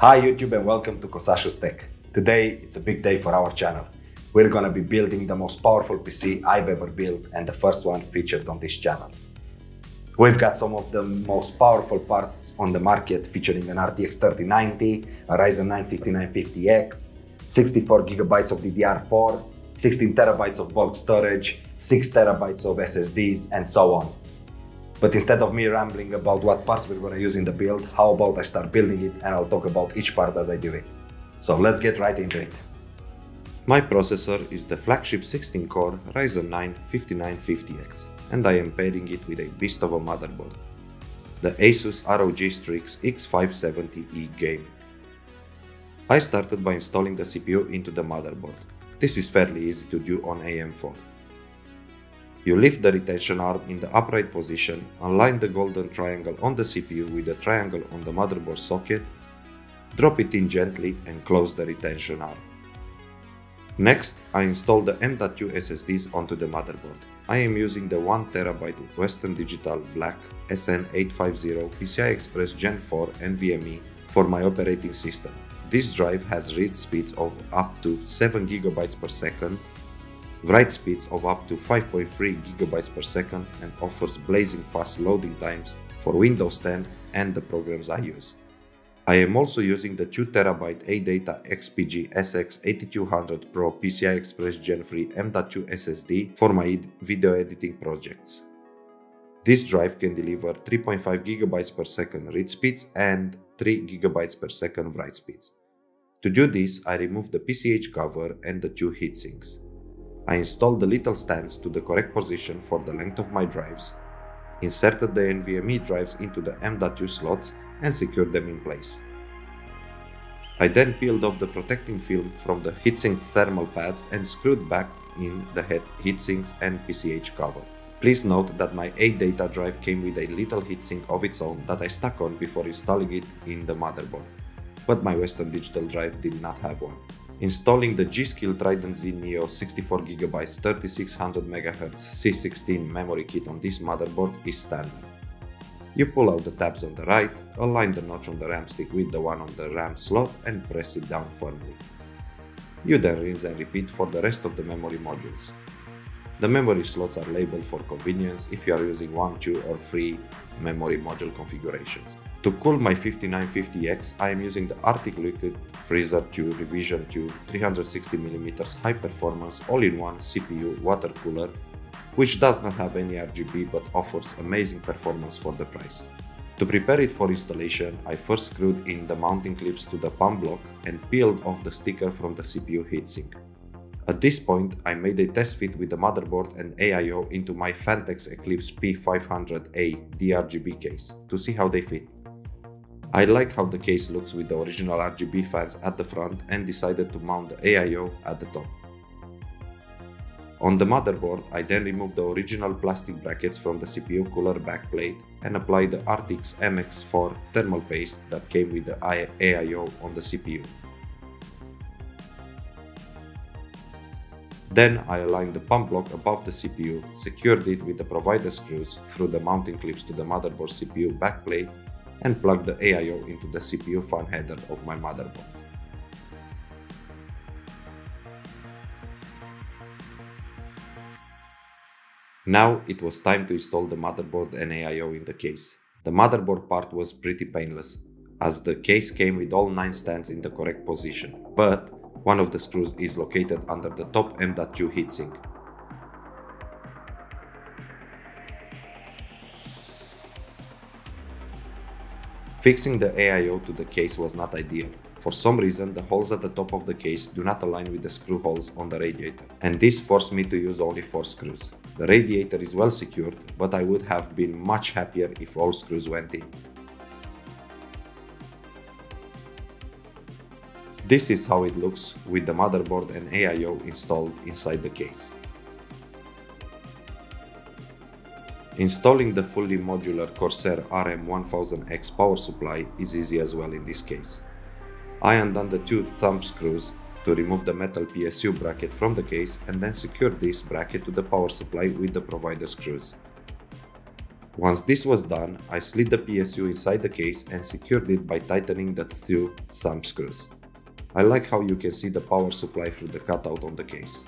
Hi YouTube and welcome to Kosashi's Tech. Today it's a big day for our channel. We're gonna be building the most powerful PC I've ever built and the first one featured on this channel. We've got some of the most powerful parts on the market featuring an RTX 3090, a Ryzen 9 5950X, 64GB of DDR4, 16TB of bulk storage, 6TB of SSDs and so on. But instead of me rambling about what parts we're going to use in the build, how about I start building it and I'll talk about each part as I do it. So let's get right into it. My processor is the flagship 16-core Ryzen 9 5950X and I am pairing it with a beast of a motherboard, the Asus ROG Strix X570E Game. I started by installing the CPU into the motherboard. This is fairly easy to do on AM4. You lift the retention arm in the upright position, align the golden triangle on the CPU with the triangle on the motherboard socket, drop it in gently and close the retention arm. Next, I install the M.2 SSDs onto the motherboard. I am using the 1TB Western Digital Black SN850 PCI Express Gen 4 NVMe for my operating system. This drive has read speeds of up to 7GB per second, write speeds of up to 5.3 GB per second and offers blazing fast loading times for Windows 10 and the programs I use. I am also using the 2TB ADATA XPG SX8200 Pro PCI Express Gen 3 M.2 SSD for my video editing projects. This drive can deliver 3.5 GB per second read speeds and 3 GB per second write speeds. To do this, I remove the PCH cover and the two heatsinks. I installed the little stands to the correct position for the length of my drives, inserted the NVMe drives into the M.2 slots and secured them in place. I then peeled off the protecting film from the heatsink thermal pads and screwed back in the heatsinks and PCH cover. Please note that my ADATA drive came with a little heatsink of its own that I stuck on before installing it in the motherboard, but my Western Digital drive did not have one. Installing the G.Skill Trident Z Neo 64GB 3600MHz C16 memory kit on this motherboard is standard. You pull out the tabs on the right, align the notch on the RAM stick with the one on the RAM slot and press it down firmly. You then rinse and repeat for the rest of the memory modules. The memory slots are labeled for convenience if you are using 1, 2 or 3 memory module configurations. To cool my 5950X, I am using the Arctic Liquid Freezer 2 Revision 2 360mm high performance all-in-one CPU water cooler, which does not have any RGB but offers amazing performance for the price. To prepare it for installation, I first screwed in the mounting clips to the pump block and peeled off the sticker from the CPU heatsink. At this point, I made a test fit with the motherboard and AIO into my Phanteks Eclipse P500A DRGB case to see how they fit. I like how the case looks with the original RGB fans at the front and decided to mount the AIO at the top. On the motherboard, I then removed the original plastic brackets from the CPU cooler backplate and applied the Arctix MX4 thermal paste that came with the AIO on the CPU. Then I aligned the pump block above the CPU, secured it with the provider screws through the mounting clips to the motherboard CPU backplate and plugged the AIO into the CPU fan header of my motherboard. Now it was time to install the motherboard and AIO in the case. The motherboard part was pretty painless, as the case came with all 9 stands in the correct position, but one of the screws is located under the top M.2 heatsink. Fixing the AIO to the case was not ideal. For some reason, the holes at the top of the case do not align with the screw holes on the radiator, and this forced me to use only 4 screws. The radiator is well secured, but I would have been much happier if all screws went in. This is how it looks with the motherboard and AIO installed inside the case. Installing the fully modular Corsair RM1000X power supply is easy as well in this case. I undone the 2 thumb screws to remove the metal PSU bracket from the case and then secured this bracket to the power supply with the provider screws. Once this was done, I slid the PSU inside the case and secured it by tightening the two thumb screws. I like how you can see the power supply through the cutout on the case.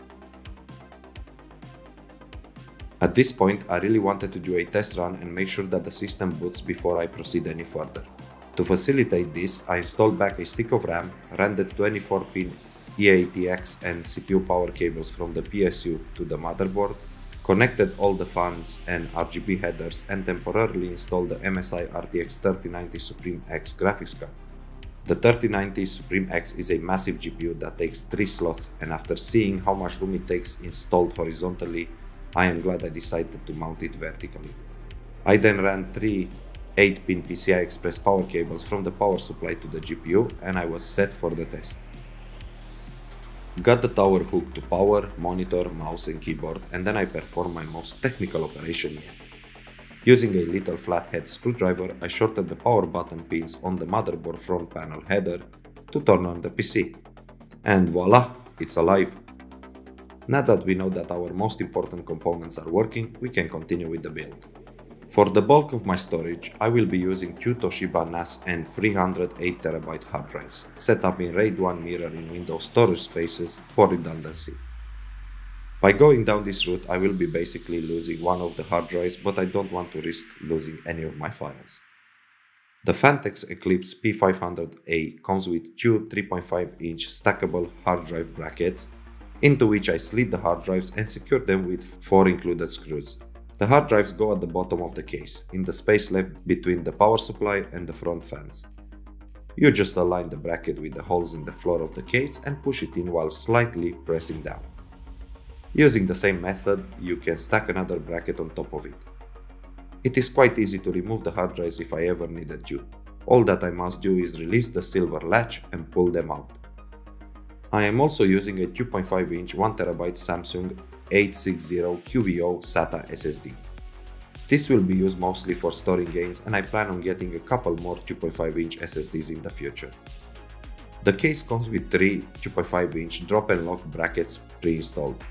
At this point, I really wanted to do a test run and make sure that the system boots before I proceed any further. To facilitate this, I installed back a stick of RAM, ran the 24-pin eATX and CPU power cables from the PSU to the motherboard, connected all the fans and RGB headers, and temporarily installed the MSI RTX 3090 Supreme X graphics card. The 3090 Supreme X is a massive GPU that takes 3 slots, and after seeing how much room it takes installed horizontally, I am glad I decided to mount it vertically. I then ran 3 8-pin PCI Express power cables from the power supply to the GPU, and I was set for the test. Got the tower hooked to power, monitor, mouse and keyboard, and then I performed my most technical operation yet. Using a little flathead screwdriver, I shorted the power button pins on the motherboard front panel header to turn on the PC. And voila, it's alive! Now that we know that our most important components are working, we can continue with the build. For the bulk of my storage, I will be using two Toshiba NAS and 308 TB hard drives, set up in RAID 1 mirror in Windows storage spaces for redundancy. By going down this route, I will be basically losing one of the hard drives, but I don't want to risk losing any of my files. The Phanteks Eclipse P500A comes with two 3.5-inch stackable hard drive brackets, into which I slid the hard drives and secured them with 4 included screws. The hard drives go at the bottom of the case, in the space left between the power supply and the front fans. You just align the bracket with the holes in the floor of the case and push it in while slightly pressing down. Using the same method, you can stack another bracket on top of it. It is quite easy to remove the hard drives if I ever needed to. All that I must do is release the silver latch and pull them out. I am also using a 2.5-inch 1TB Samsung 860 QVO SATA SSD. This will be used mostly for storing games, and I plan on getting a couple more 2.5-inch SSDs in the future. The case comes with 3 2.5-inch drop and lock brackets pre-installed.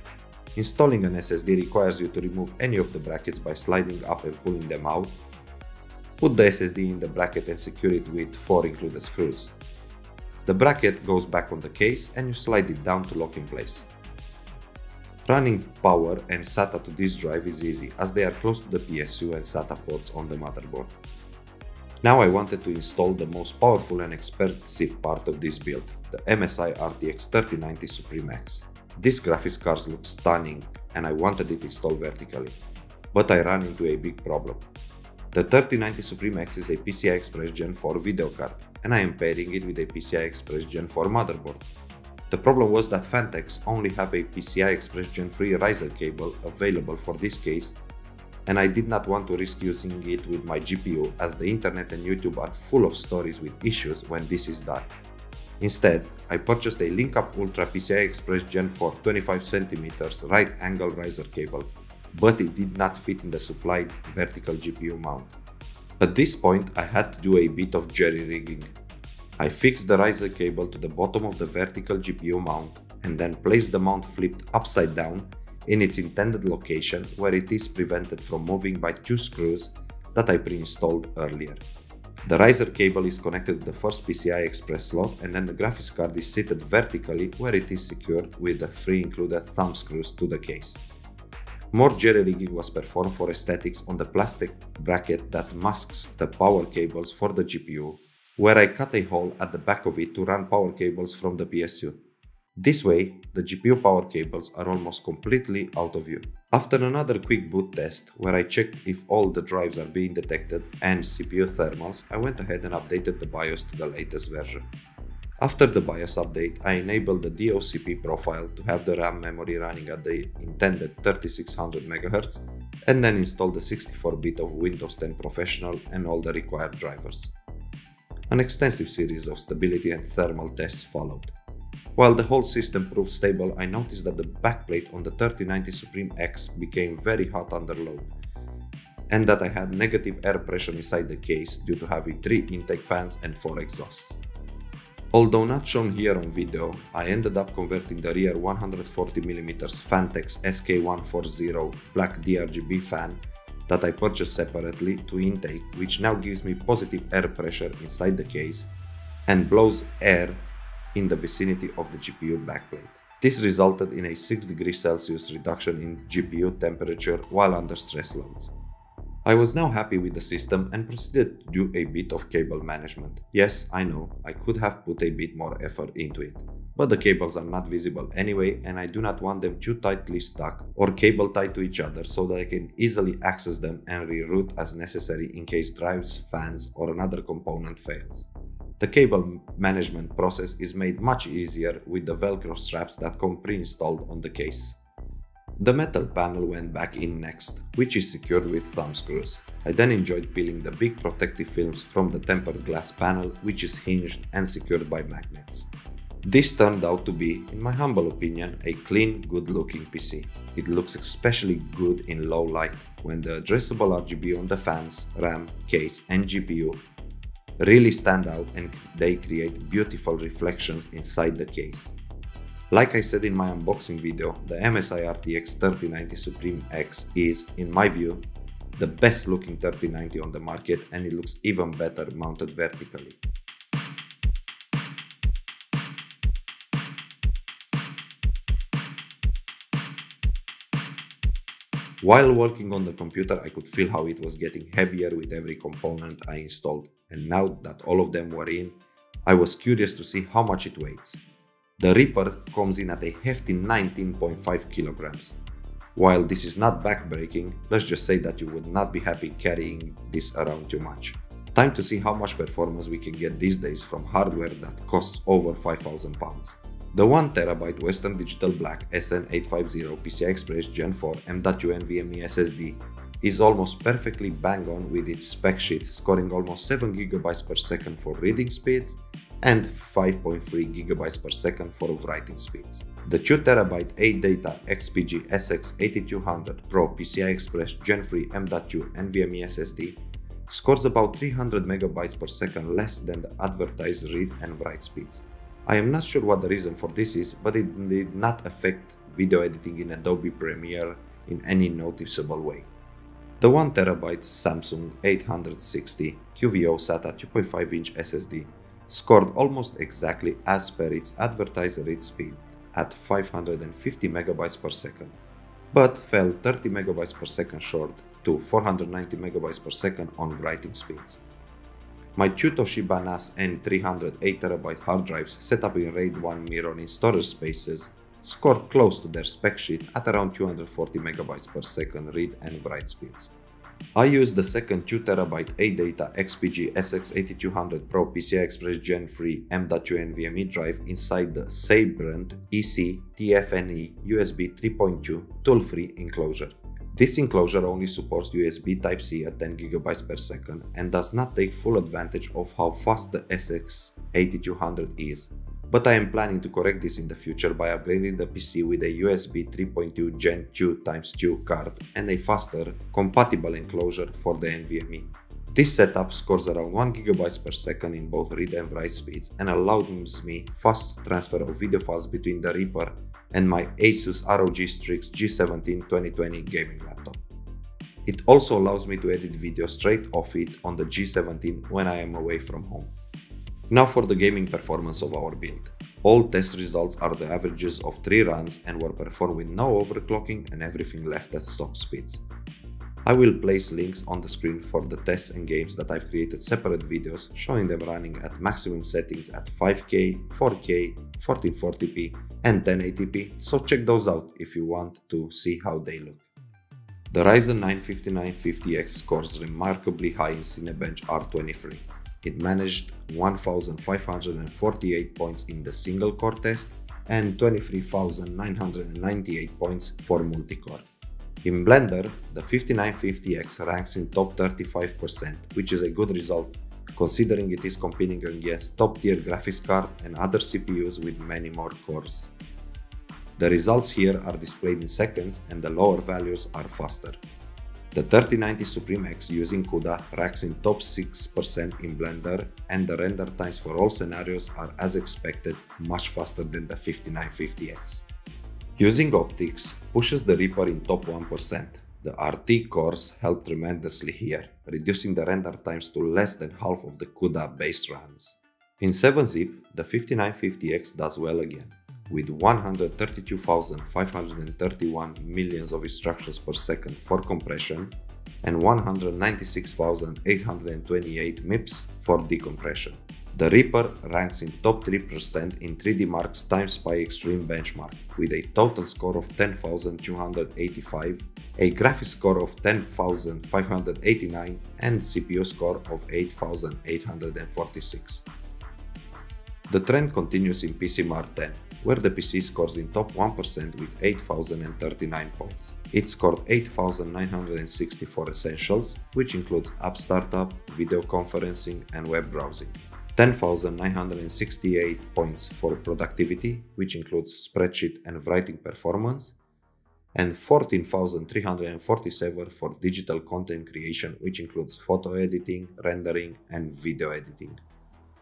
Installing an SSD requires you to remove any of the brackets by sliding up and pulling them out. Put the SSD in the bracket and secure it with 4 included screws. The bracket goes back on the case and you slide it down to lock in place. Running power and SATA to this drive is easy, as they are close to the PSU and SATA ports on the motherboard. Now I wanted to install the most powerful and expensive part of this build, the MSI RTX 3090 Supreme X. This graphics card looks stunning and I wanted it installed vertically, but I ran into a big problem. The 3090 Supreme X is a PCI Express Gen 4 video card, and I am pairing it with a PCI Express Gen 4 motherboard. The problem was that Phanteks only have a PCI Express Gen 3 riser cable available for this case, and I did not want to risk using it with my GPU, as the internet and YouTube are full of stories with issues when this is done. Instead, I purchased a LinkUp Ultra PCI Express Gen 4 25cm right angle riser cable, but it did not fit in the supplied vertical GPU mount. At this point, I had to do a bit of jerry-rigging. I fixed the riser cable to the bottom of the vertical GPU mount and then placed the mount flipped upside down in its intended location, where it is prevented from moving by 2 screws that I pre-installed earlier. The riser cable is connected to the first PCI Express slot, and then the graphics card is seated vertically where it is secured with the 3 included thumb screws to the case. More jerry-rigging was performed for aesthetics on the plastic bracket that masks the power cables for the GPU, where I cut a hole at the back of it to run power cables from the PSU. This way, the GPU power cables are almost completely out of view. After another quick boot test, where I checked if all the drives are being detected and CPU thermals, I went ahead and updated the BIOS to the latest version. After the BIOS update, I enabled the DOCP profile to have the RAM memory running at the intended 3600 MHz, and then installed the 64-bit of Windows 10 Professional and all the required drivers. An extensive series of stability and thermal tests followed. While the whole system proved stable, I noticed that the backplate on the 3090 Supreme X became very hot under load, and that I had negative air pressure inside the case due to having 3 intake fans and 4 exhausts. Although not shown here on video, I ended up converting the rear 140mm Phanteks SK140 black DRGB fan that I purchased separately to intake, which now gives me positive air pressure inside the case and blows air in the vicinity of the GPU backplate. This resulted in a 6 degrees Celsius reduction in GPU temperature while under stress loads. I was now happy with the system and proceeded to do a bit of cable management. Yes, I know, I could have put a bit more effort into it, but the cables are not visible anyway and I do not want them too tightly stuck or cable tied to each other so that I can easily access them and reroute as necessary in case drives, fans or another component fails. The cable management process is made much easier with the Velcro straps that come pre-installed on the case. The metal panel went back in next, which is secured with thumb screws. I then enjoyed peeling the big protective films from the tempered glass panel, which is hinged and secured by magnets. This turned out to be, in my humble opinion, a clean, good-looking PC. It looks especially good in low light, when the addressable RGB on the fans, RAM, case and GPU really stand out and they create beautiful reflections inside the case. Like I said in my unboxing video, the MSI RTX 3090 Supreme X is, in my view, the best looking 3090 on the market and it looks even better mounted vertically. While working on the computer, I could feel how it was getting heavier with every component I installed, and now that all of them were in, I was curious to see how much it weighs. The Reaper comes in at a hefty 19.5 kilograms. While this is not backbreaking, let's just say that you would not be happy carrying this around too much. Time to see how much performance we can get these days from hardware that costs over £5,000. The 1TB Western Digital Black SN850 PCI Express Gen 4 M.2 NVMe SSD is almost perfectly bang on with its spec sheet, scoring almost 7 GB per second for reading speeds and 5.3 GB per second for writing speeds. The 2TB ADATA XPG SX8200 Pro PCI Express Gen 3 M.2 NVMe SSD scores about 300 MB per second less than the advertised read and write speeds. I am not sure what the reason for this is, but it did not affect video editing in Adobe Premiere in any noticeable way. The 1TB Samsung 860 QVO SATA 2.5-inch SSD scored almost exactly as per its advertised read speed at 550 MB per second, but fell 30 MB per second short to 490 MB per second on writing speeds. My two Toshiba NAS N300 8TB hard drives set up in RAID 1 mirror in storage spaces scored close to their spec sheet at around 240 MB per second read and write speeds. I used the second 2TB ADATA XPG SX8200 Pro PCI Express Gen 3 M.2 NVMe drive inside the Sabrent EC TFNE USB 3.2 tool-free enclosure. This enclosure only supports USB Type-C at 10 GB per second and does not take full advantage of how fast the SX8200 is, but I am planning to correct this in the future by upgrading the PC with a USB 3.2 Gen 2x2 card and a faster, compatible enclosure for the NVMe. This setup scores around 1 GB per second in both read and write speeds and allows me fast transfer of video files between the Reaper and my Asus ROG Strix G17 2020 gaming laptop. It also allows me to edit video straight off it on the G17 when I am away from home. Now for the gaming performance of our build. All test results are the averages of 3 runs and were performed with no overclocking and everything left at stock speeds. I will place links on the screen for the tests and games that I've created separate videos showing them running at maximum settings at 5K, 4K, 1440p and 1080p, so check those out if you want to see how they look. The Ryzen 9 5950X scores remarkably high in Cinebench R23. It managed 1548 points in the single core test and 23,998 points for multi-core. In Blender, the 5950X ranks in top 35%, which is a good result considering it is competing against top-tier graphics card and other CPUs with many more cores. The results here are displayed in seconds and the lower values are faster. The 3090 Supreme X using CUDA ranks in top 6% in Blender and the render times for all scenarios are as expected much faster than the 5950X. Using optics pushes the Reaper in top 1%. The RT cores help tremendously here, reducing the render times to less than half of the CUDA based runs. In 7-zip, the 5950X does well again, with 132,531 millions of instructions per second for compression and 196,828 MIPS for decompression. The Reaper ranks in top 3% in 3DMark's TimeSpy Extreme benchmark with a total score of 10,285, a graphics score of 10,589 and CPU score of 8,846. The trend continues in PCMAR 10, where the PC scores in top 1% with 8,039 points. It scored 8,960 for Essentials, which includes app startup, video conferencing and web browsing. 10,968 points for Productivity, which includes spreadsheet and writing performance, and 14,347 for Digital Content Creation, which includes photo editing, rendering and video editing.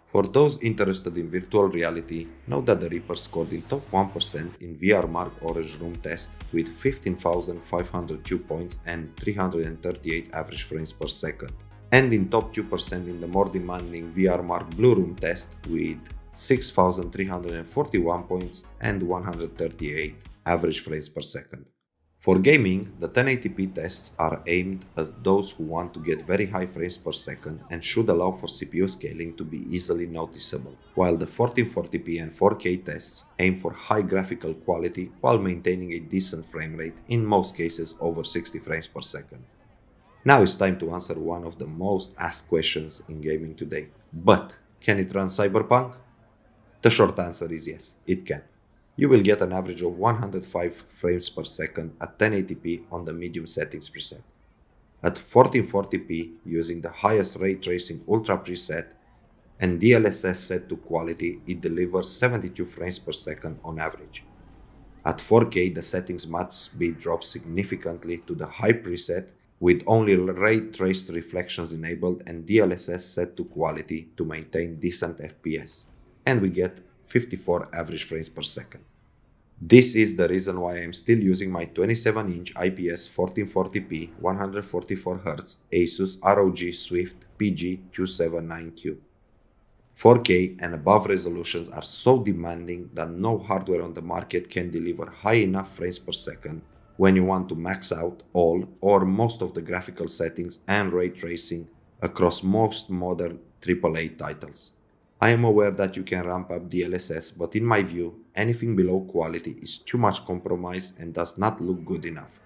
For those interested in virtual reality, note that the Reaper scored in top 1% in VRMark Orange Room test with 15,502 points and 338 average frames per second, and in top 2% in the more demanding VRMark Blue Room test with 6,341 points and 138 average frames per second. For gaming, the 1080p tests are aimed at those who want to get very high frames per second and should allow for CPU scaling to be easily noticeable, while the 1440p and 4K tests aim for high graphical quality while maintaining a decent frame rate, in most cases over 60 frames per second. Now it's time to answer one of the most asked questions in gaming today. But can it run Cyberpunk? The short answer is yes, it can. You will get an average of 105 frames per second at 1080p on the medium settings preset. At 1440p, using the highest ray tracing ultra preset and DLSS set to quality, it delivers 72 frames per second on average. At 4K, the settings must be dropped significantly to the high preset with only ray traced reflections enabled and DLSS set to quality to maintain decent FPS, and we get 54 average frames per second. This is the reason why I am still using my 27-inch IPS 1440p 144Hz Asus ROG Swift PG279Q. 4K and above resolutions are so demanding that no hardware on the market can deliver high enough frames per second when you want to max out all or most of the graphical settings and ray tracing across most modern AAA titles. I am aware that you can ramp up DLSS, but in my view, anything below quality is too much compromise and does not look good enough.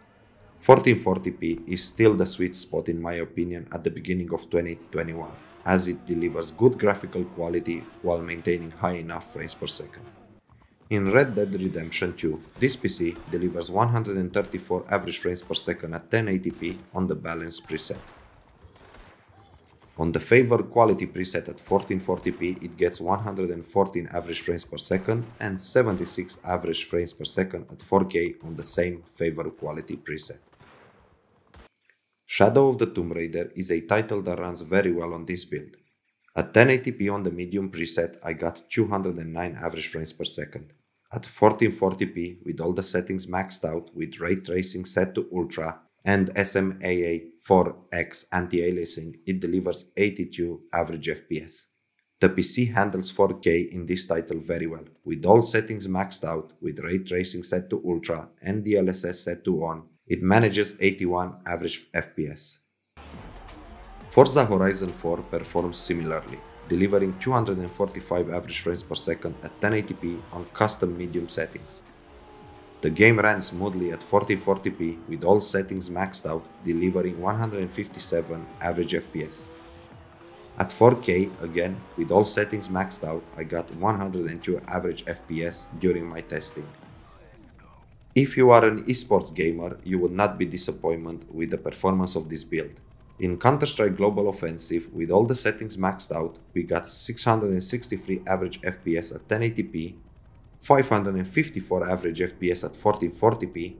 1440p is still the sweet spot in my opinion at the beginning of 2021, as it delivers good graphical quality while maintaining high enough frames per second. In Red Dead Redemption 2, this PC delivers 134 average frames per second at 1080p on the balanced preset. On the Favor quality preset at 1440p, it gets 114 average frames per second and 76 average frames per second at 4K on the same Favor quality preset. Shadow of the Tomb Raider is a title that runs very well on this build. At 1080p on the medium preset, I got 209 average frames per second. At 1440p, with all the settings maxed out with ray tracing set to ultra and SMAA 4X anti-aliasing, it delivers 82 average FPS. The PC handles 4K in this title very well, with all settings maxed out, with ray tracing set to ultra and DLSS set to on, it manages 81 average FPS. Forza Horizon 4 performs similarly, delivering 245 average frames per second at 1080p on custom medium settings. The game ran smoothly at 1440p with all settings maxed out, delivering 157 average FPS. At 4K, again, with all settings maxed out, I got 102 average FPS during my testing. If you are an esports gamer, you would not be disappointed with the performance of this build. In Counter-Strike Global Offensive, with all the settings maxed out, we got 663 average FPS at 1080p, 554 average FPS at 1440p,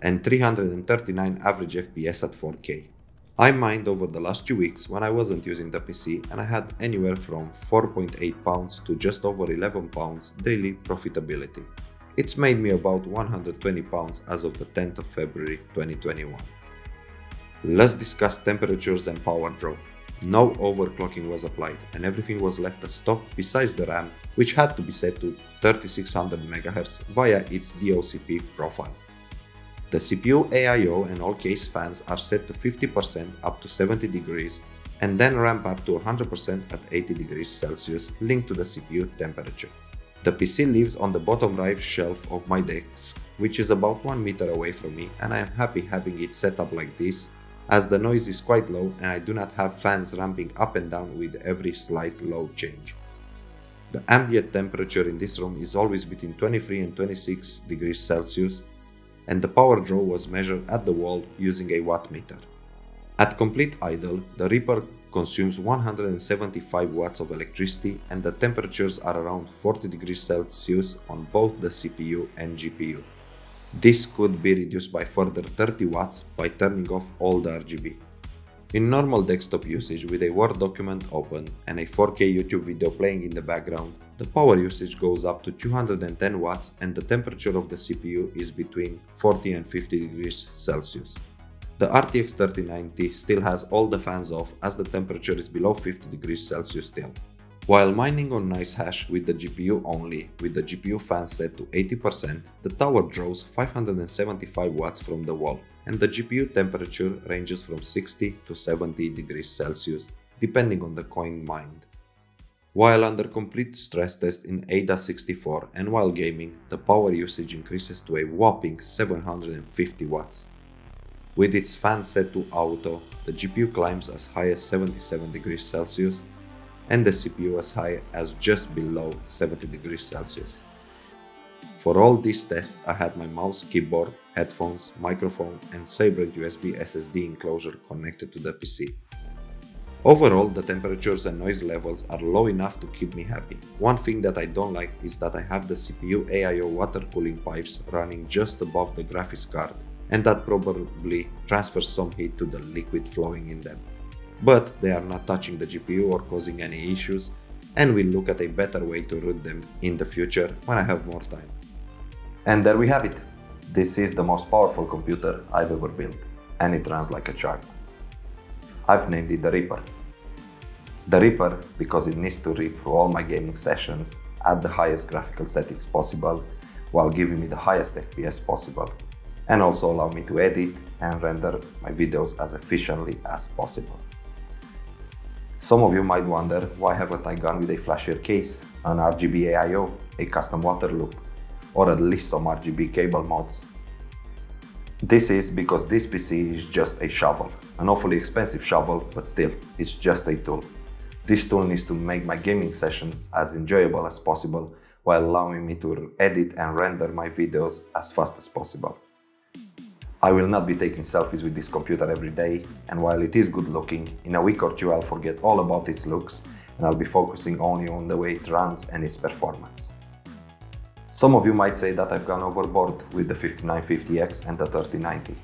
and 339 average FPS at 4K. I mined over the last 2 weeks when I wasn't using the PC, and I had anywhere from 4.8 pounds to just over 11 pounds daily profitability. It's made me about 120 pounds as of the 10th of February 2021. Let's discuss temperatures and power draw. No overclocking was applied and everything was left as stock besides the RAM, which had to be set to 3600 MHz via its DOCP profile. The CPU AIO and all case fans are set to 50% up to 70 degrees and then ramp up to 100% at 80 degrees Celsius linked to the CPU temperature. The PC lives on the bottom right shelf of my desk, which is about 1 meter away from me, and I am happy having it set up like this, as the noise is quite low and I do not have fans ramping up and down with every slight load change. The ambient temperature in this room is always between 23 and 26 degrees Celsius, and the power draw was measured at the wall using a watt meter. At complete idle, the Reaper consumes 175 watts of electricity and the temperatures are around 40 degrees Celsius on both the CPU and GPU. This could be reduced by further 30 watts by turning off all the RGB. In normal desktop usage with a Word document open and a 4K YouTube video playing in the background, the power usage goes up to 210 watts and the temperature of the CPU is between 40 and 50 degrees Celsius. The RTX 3090 still has all the fans off as the temperature is below 50 degrees Celsius still. While mining on NiceHash with the GPU only, with the GPU fan set to 80%, the tower draws 575 watts from the wall, and the GPU temperature ranges from 60 to 70 degrees Celsius, depending on the coin mined. While under complete stress test in AIDA64 and while gaming, the power usage increases to a whopping 750 watts. With its fan set to auto, the GPU climbs as high as 77 degrees Celsius, and the CPU as high as just below 70 degrees Celsius. For all these tests, I had my mouse, keyboard, headphones, microphone and Sabrent USB SSD enclosure connected to the PC. Overall, the temperatures and noise levels are low enough to keep me happy. One thing that I don't like is that I have the CPU AIO water cooling pipes running just above the graphics card, and that probably transfers some heat to the liquid flowing in them. But they are not touching the GPU or causing any issues, and we'll look at a better way to route them in the future when I have more time. And there we have it. This is the most powerful computer I've ever built, and it runs like a charm. I've named it the Reaper. The Reaper because it needs to read through all my gaming sessions at the highest graphical settings possible, while giving me the highest FPS possible, and also allow me to edit and render my videos as efficiently as possible. Some of you might wonder, why haven't I gone with a flashier case, an RGB AIO, a custom water loop, or at least some RGB cable mods? This is because this PC is just a shovel, an awfully expensive shovel, but still, it's just a tool. This tool needs to make my gaming sessions as enjoyable as possible, while allowing me to edit and render my videos as fast as possible. I will not be taking selfies with this computer every day, and while it is good looking, in a week or two I'll forget all about its looks and I'll be focusing only on the way it runs and its performance. Some of you might say that I've gone overboard with the 5950X and the 3090,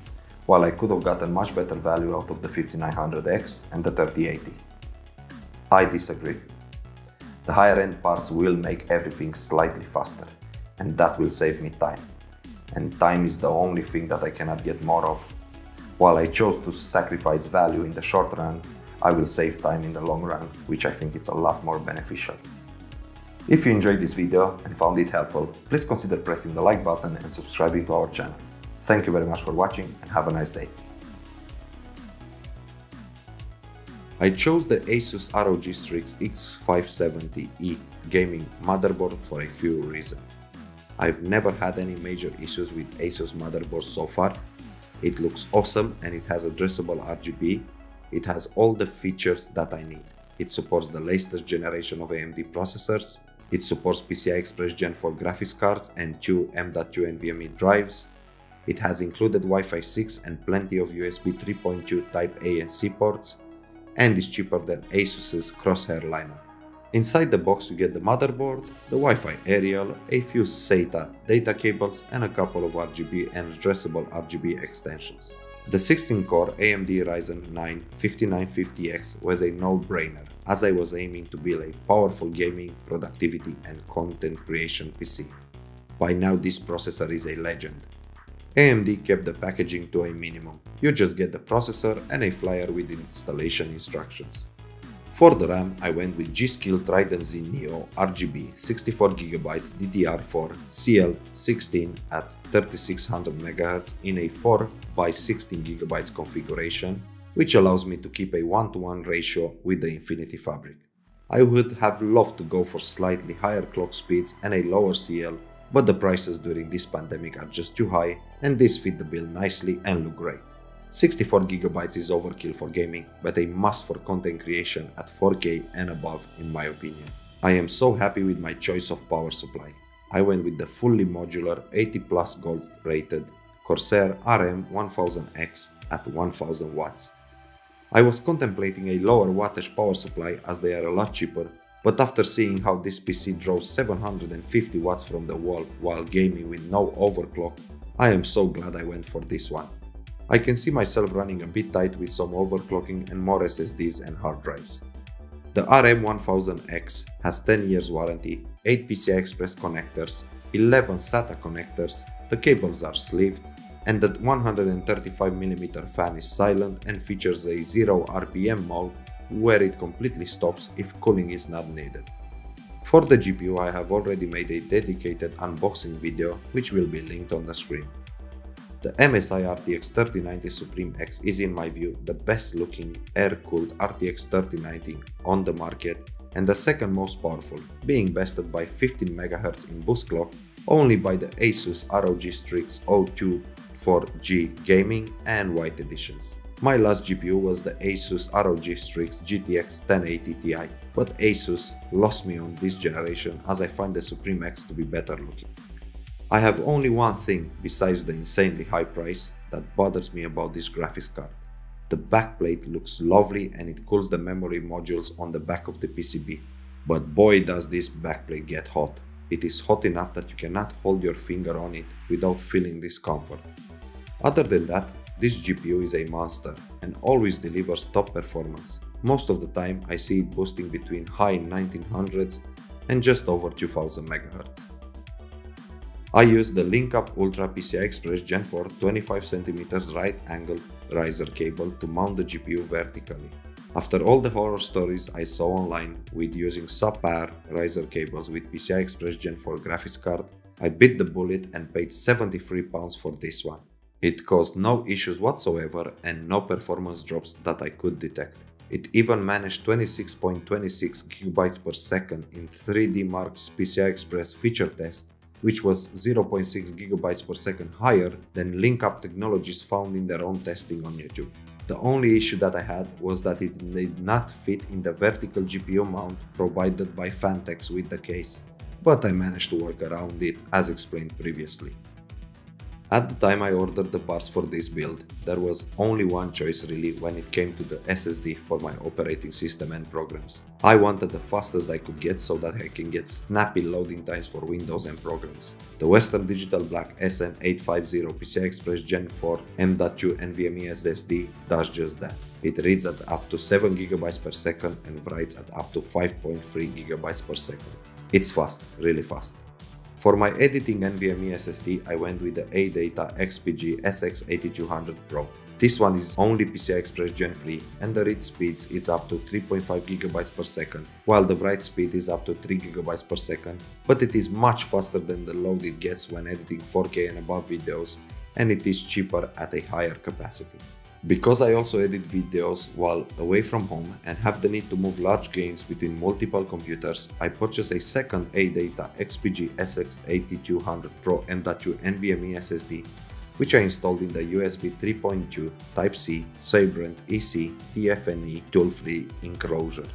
while I could have gotten much better value out of the 5900X and the 3080. I disagree. The higher end parts will make everything slightly faster, and that will save me time. And time is the only thing that I cannot get more of. While I chose to sacrifice value in the short run, I will save time in the long run, which I think is a lot more beneficial. If you enjoyed this video and found it helpful, please consider pressing the like button and subscribing to our channel. Thank you very much for watching and have a nice day. I chose the Asus ROG Strix X570E gaming motherboard for a few reasons. I've never had any major issues with Asus motherboards so far. It looks awesome and it has addressable RGB. It has all the features that I need. It supports the latest generation of AMD processors. It supports PCI Express Gen 4 graphics cards and 2 M.2 NVMe drives. It has included Wi-Fi 6 and plenty of USB 3.2 Type A and C ports, and is cheaper than Asus's Crosshair lineup. Inside the box you get the motherboard, the Wi-Fi aerial, a few SATA data cables and a couple of RGB and addressable RGB extensions. The 16-core AMD Ryzen 9 5950X was a no-brainer, as I was aiming to build a powerful gaming, productivity and content creation PC. By now this processor is a legend. AMD kept the packaging to a minimum. You just get the processor and a flyer with installation instructions. For the RAM, I went with G.Skill Trident Z Neo RGB 64GB DDR4 CL16 at 3600 MHz in a 4x16GB configuration, which allows me to keep a 1:1 ratio with the Infinity Fabric. I would have loved to go for slightly higher clock speeds and a lower CL, but the prices during this pandemic are just too high, and this fit the bill nicely and look great. 64GB is overkill for gaming, but a must for content creation at 4K and above in my opinion. I am so happy with my choice of power supply. I went with the fully modular 80+ gold rated Corsair RM1000X at 1000 watts. I was contemplating a lower wattage power supply as they are a lot cheaper, but after seeing how this PC draws 750 watts from the wall while gaming with no overclock, I am so glad I went for this one. I can see myself running a bit tight with some overclocking and more SSDs and hard drives. The RM1000X has 10 years warranty, 8 PCI Express connectors, 11 SATA connectors, the cables are sleeved, and the 135mm fan is silent and features a 0 RPM mode where it completely stops if cooling is not needed. For the GPU, I have already made a dedicated unboxing video which will be linked on the screen. The MSI RTX 3090 Supreme X is in my view the best looking air-cooled RTX 3090 on the market and the second most powerful, being bested by 15 MHz in boost clock only by the Asus ROG Strix O2 for G Gaming and White editions. My last GPU was the Asus ROG Strix GTX 1080 Ti, but Asus lost me on this generation as I find the Supreme X to be better looking. I have only one thing besides the insanely high price that bothers me about this graphics card. The backplate looks lovely and it cools the memory modules on the back of the PCB. But boy does this backplate get hot. It is hot enough that you cannot hold your finger on it without feeling discomfort. Other than that, this GPU is a monster and always delivers top performance. Most of the time I see it boosting between high 1900s and just over 2000 MHz. I used the LinkUp Ultra PCI Express Gen 4 25cm right angle riser cable to mount the GPU vertically. After all the horror stories I saw online with using subpar riser cables with PCI Express Gen 4 graphics card, I bit the bullet and paid £73 for this one. It caused no issues whatsoever and no performance drops that I could detect. It even managed 26.26 GB per second in 3D Mark's PCI Express feature test, which was 0.6 GB per second higher than LinkUp Technologies found in their own testing on YouTube. The only issue that I had was that it did not fit in the vertical GPU mount provided by Fantex with the case, but I managed to work around it as explained previously. At the time I ordered the parts for this build, there was only one choice really when it came to the SSD for my operating system and programs. I wanted the fastest I could get so that I can get snappy loading times for Windows and programs. The Western Digital Black SN850 PCI Express Gen 4 M.2 NVMe SSD does just that. It reads at up to 7 GB per second and writes at up to 5.3 GB per second. It's fast, really fast. For my editing NVMe SSD, I went with the ADATA XPG SX8200 Pro. This one is only PCI Express Gen 3 and the read speeds is up to 3.5 GB per second, while the write speed is up to 3 GB per second, but it is much faster than the load it gets when editing 4K and above videos, and it is cheaper at a higher capacity. Because I also edit videos while away from home and have the need to move large games between multiple computers, I purchased a second ADATA XPG SX8200 Pro M.2 NVMe SSD, which I installed in the USB 3.2 Type-C Sabrent EC TFNE tool-free enclosure.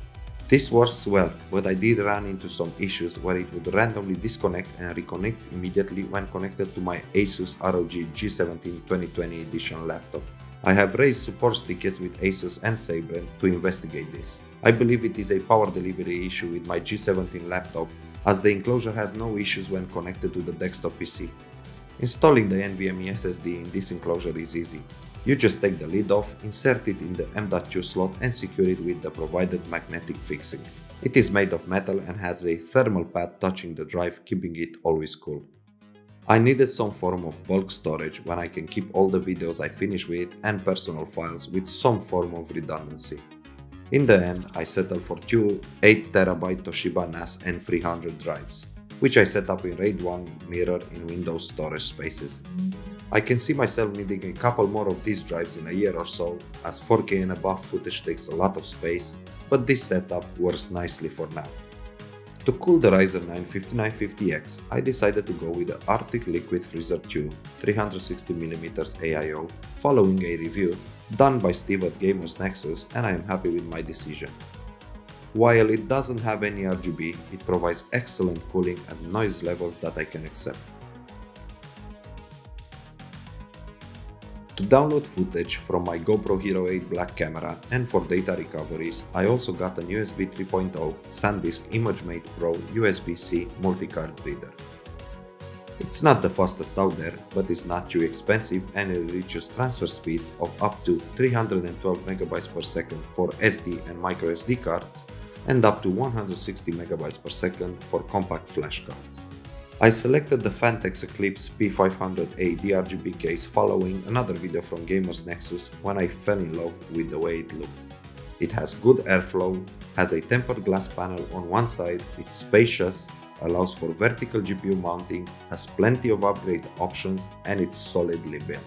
This works well, but I did run into some issues where it would randomly disconnect and reconnect immediately when connected to my Asus ROG G17 2020 edition laptop. I have raised support tickets with Asus and Sabrent to investigate this. I believe it is a power delivery issue with my G17 laptop, as the enclosure has no issues when connected to the desktop PC. Installing the NVMe SSD in this enclosure is easy. You just take the lid off, insert it in the M.2 slot and secure it with the provided magnetic fixing. It is made of metal and has a thermal pad touching the drive, keeping it always cool. I needed some form of bulk storage when I can keep all the videos I finish with and personal files with some form of redundancy. In the end, I settled for two 8TB Toshiba NAS N300 drives, which I set up in RAID 1 mirror in Windows storage spaces. I can see myself needing a couple more of these drives in a year or so, as 4K and above footage takes a lot of space, but this setup works nicely for now. To cool the Ryzen 9 5950X, I decided to go with the Arctic Liquid Freezer 2 360mm AIO following a review done by Steve at Gamers Nexus, and I am happy with my decision. While it doesn't have any RGB, it provides excellent cooling and noise levels that I can accept. To download footage from my GoPro Hero 8 Black camera and for data recoveries, I also got an USB 3.0 SanDisk ImageMate Pro USB-C multi-card reader. It's not the fastest out there, but it's not too expensive and it reaches transfer speeds of up to 312 MB per second for SD and microSD cards and up to 160 MB per second for compact flash cards. I selected the Phanteks Eclipse P500A DRGB case following another video from Gamers Nexus when I fell in love with the way it looked. It has good airflow, has a tempered glass panel on one side, it's spacious, allows for vertical GPU mounting, has plenty of upgrade options, and it's solidly built.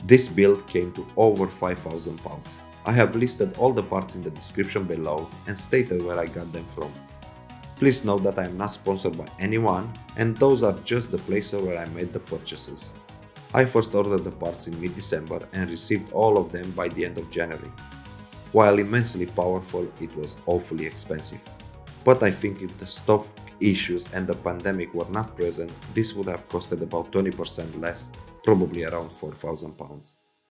This build came to over £5,000. I have listed all the parts in the description below and stated where I got them from. Please note that I am not sponsored by anyone, and those are just the places where I made the purchases. I first ordered the parts in mid-December and received all of them by the end of January. While immensely powerful, it was awfully expensive. But I think if the stock issues and the pandemic were not present, this would have costed about 20% less, probably around £4,000.